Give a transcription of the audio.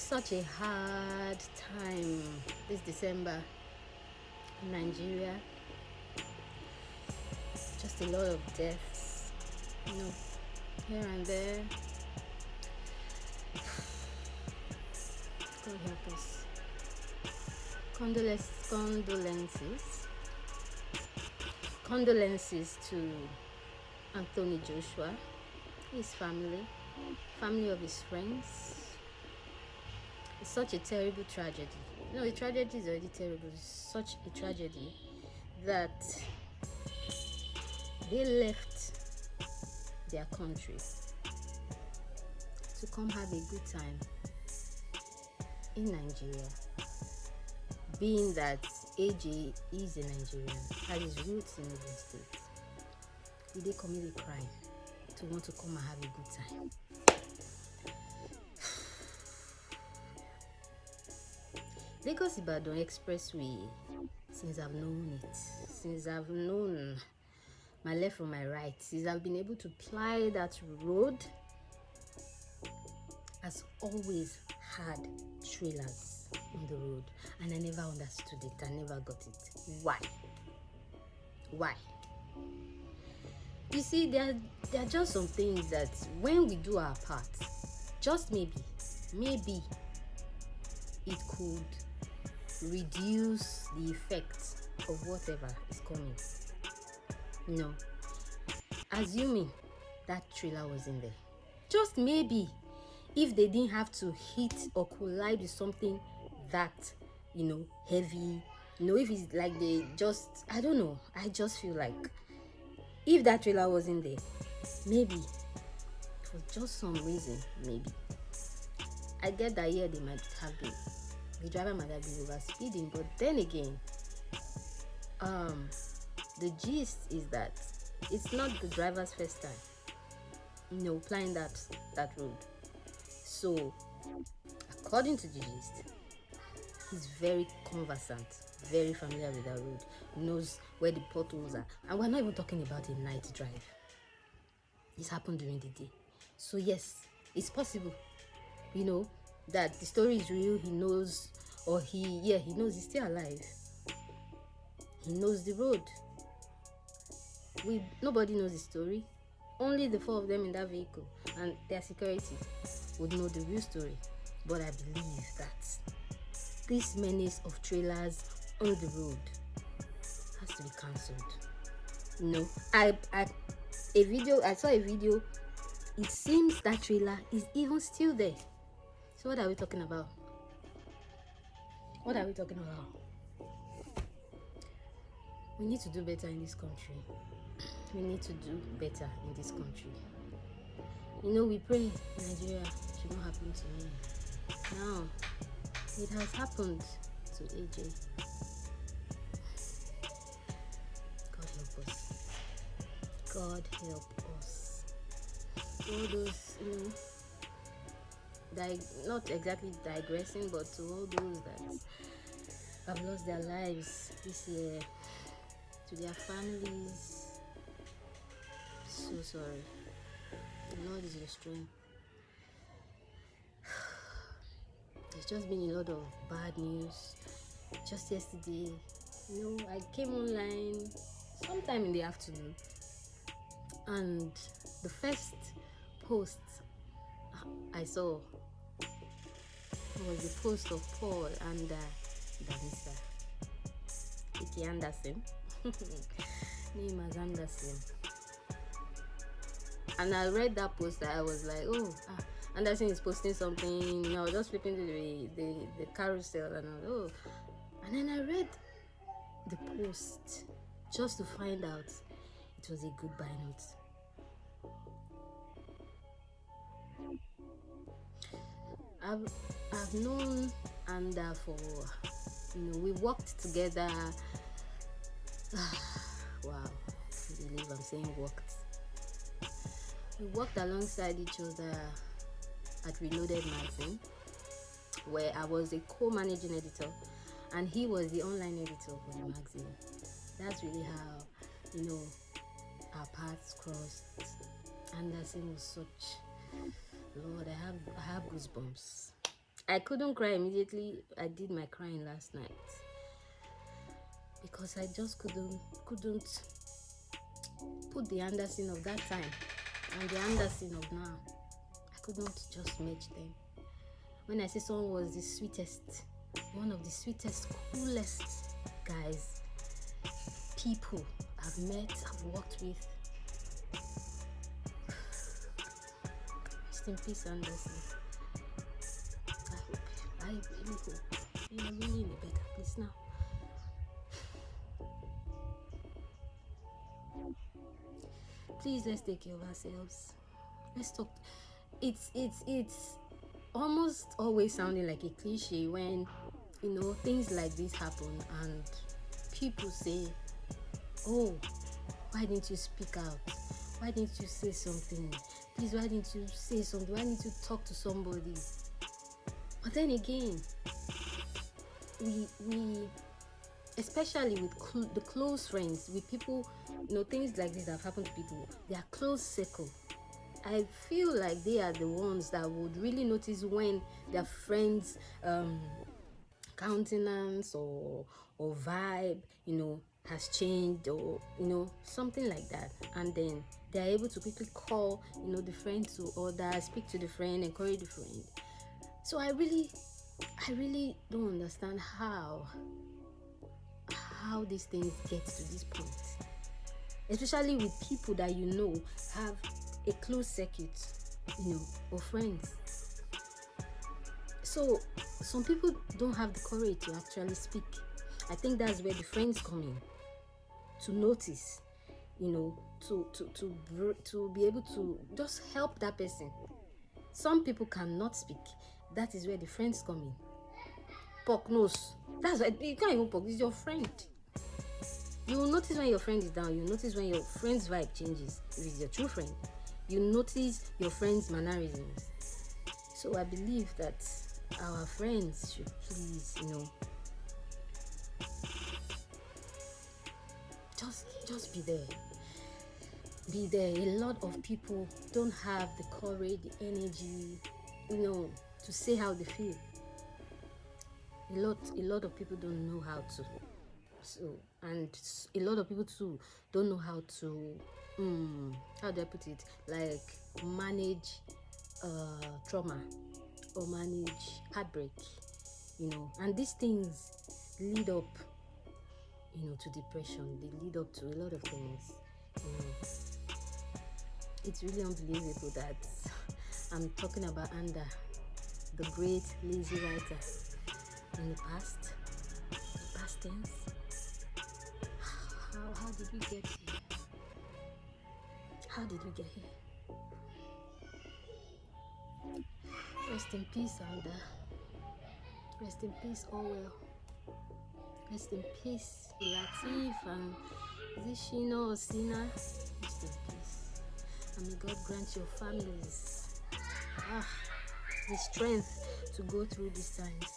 such a hard time this December in Nigeria. Just a lot of deaths, here and there. God help us. Condolences to Anthony Joshua, his family of his friends. It's such a terrible tragedy. The tragedy is already terrible. It's such a tragedy that they left their country to come have a good time in Nigeria, being that AJ is a Nigerian, has his roots in Ogun State. Did they commit a crime to want to come and have a good time? Lagos Ibadan Expressway, since I've known it, since I've known my left from my right, since I've been able to ply that road, has always had trailers on the road, and I never understood it. I never got it. Why? You see, there are just some things that when we do our part, just maybe it could reduce the effect of whatever is coming. Assuming that trailer was in there, just maybe, if they didn't have to hit or collide with something that heavy, if it's like they just, I don't know, I just feel like if that trailer was in there, maybe for just some reason, maybe I get that here they might have been, the driver might have been over speeding, but then again, the gist is that it's not the driver's first time plying that road. So according to the gist, he's very conversant, very familiar with that road, knows where the potholes are, and we're not even talking about a night drive. This happened during the day. So yes, it's possible that the story is real. He knows, or he knows he's still alive. He knows the road. Nobody knows the story. Only the four of them in that vehicle and their security would know the real story. But I believe that this menace of trailers on the road has to be cancelled. I saw a video. It seems that trailer is even still there. So what are we talking about? We need to do better in this country. We need to do better in this country. We pray Nigeria should not happen to me. Now, it has happened to AJ. God help us. God help us. All those, not exactly digressing, but to all those that have lost their lives this year, to their families, so sorry. The Lord is your strength. There's just been a lot of bad news. Just yesterday, I came online sometime in the afternoon, and the first post I saw was the post of Paul Damisa, aka Anderson, name as Anderson. And I read that post, I was like, Anderson is posting something. I was just flipping to the carousel, and I was, and then I read the post just to find out it was a goodbye note. I've known Anda for, we worked together. Wow, I believe I'm saying worked. We worked alongside each other at Reloaded magazine, where I was a co-managing editor and he was the online editor for the magazine. That's really how, our paths crossed. Anderson was such, Lord, I have goosebumps. I couldn't cry immediately I did my crying last night, because I just couldn't put the Anderson of that time and the Anderson of now. I couldn't just match them. When I say someone was the sweetest, one of the sweetest, coolest guys, people I've met, I've worked with. Rest in peace, Anderson. I really hope you are really in a better place now. Please, let's take care of ourselves. Let's talk. It's almost always sounding like a cliche when things like this happen and people say, "Oh, why didn't you speak out? Why didn't you say something? Please, why didn't you say something? Why didn't you talk to somebody?" But then again, we especially with the close friends, with people, things like this that have happened to people, their close circle, I feel like they are the ones that would really notice when their friends' countenance or vibe, has changed, or something like that, and then they are able to quickly call, the friend to order, speak to the friend, encourage the friend. So I really don't understand how these things get to this point, especially with people that have a close circuit, of friends. So some people don't have the courage to actually speak. I think that's where the friends come in, to notice, to be able to just help that person. Some people cannot speak. That is where the friends come in. Poke nose. That's why you can't even poke. It's your friend. You will notice when your friend is down. You notice when your friend's vibe changes. If it's your true friend, you notice your friend's mannerisms. So I believe that our friends should please, just be there. Be there. A lot of people don't have the courage, the energy, to say how they feel. A lot of people don't know how to. So, and a lot of people too don't know how to, how do I put it? Like manage trauma or manage heartbreak, and these things lead up, to depression. They lead up to a lot of things. It's really unbelievable that I'm talking about Anda, the great lazy writer in the past tense. How did we get here? How did we get here? Rest in peace, Anda. Rest in peace, Orwell. Rest in peace, Latif and Zishino or Sina. Rest in peace. And may God grant your families the strength to go through these times.